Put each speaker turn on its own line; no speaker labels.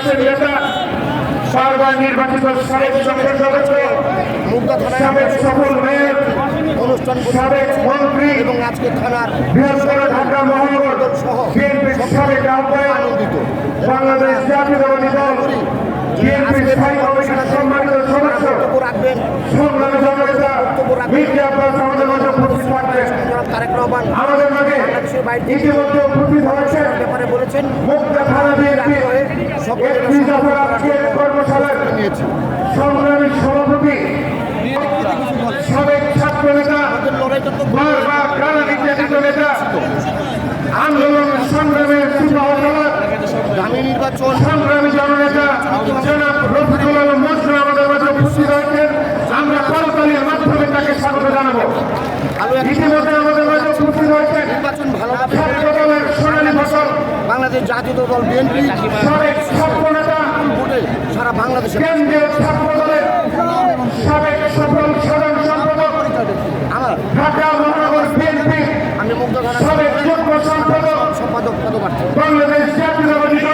পাশের নেতা, বারবার নির্বাচিত সাবেক সংসদ সদস্য, সাবেক সফল মেয়র,
অনুষ্ঠান
সাবেক মন্ত্রী
এবং আজকে থানার
বৃহত্তর ঢাকা মহানগর বিএনপির সাবেক আহ্বায়ক,
আনন্দিত
বাংলাদেশ জাতীয়তাবাদী দল বিএনপির স্থায়ী কমিটির সম্মানিত সদস্য,
রাখবেন
সংগ্রামী জননেতা মির্জা আব্বাস আমাদের মাঝে উপস্থিত থাকবেন।
তারেক রহমান
আমাদের মাঝে ইতিমধ্যে উপস্থিত হয়েছেন
ব্যাপারে বলেছেন
মুক্তা থানা বিএনপির একটি দফার আজকের কর্মশালার সংগ্রামী সভাপতি, সাবেক ছাত্র নেতা, বারবার কারা নির্যাতিত নেতা, আন্দোলন সংগ্রামের সুপাহসালার
আগামী নির্বাচন
সংগ্রামী জননেতা জনাব রফিকুল আলম মজনু আমাদের মাঝে উপস্থিত হয়েছেন। আমরা করতালির মাধ্যমে তাকে স্বাগত জানাবো। ইতিমধ্যে আমাদের মাঝে উপস্থিত হয়েছেন
নির্বাচন ভালো
ছাত্র দলের সোনালী ফসল,
বাংলাদেশ জাতীয় দল বিএনপি
সাবেক ছাত্র নেতা,
ভোটে সারা বাংলাদেশে
কেন্দ্রীয় ছাত্র দলের সাবেক সফল সাধারণ সম্পাদক,
আমার
ঢাকা মহানগর বিএনপি
আমি মুগ্ধ
সাবেক যুগ্ম সম্পাদক,
সম্পাদক পদপ্রার্থী
বাংলাদেশ জাতীয়তাবাদী দল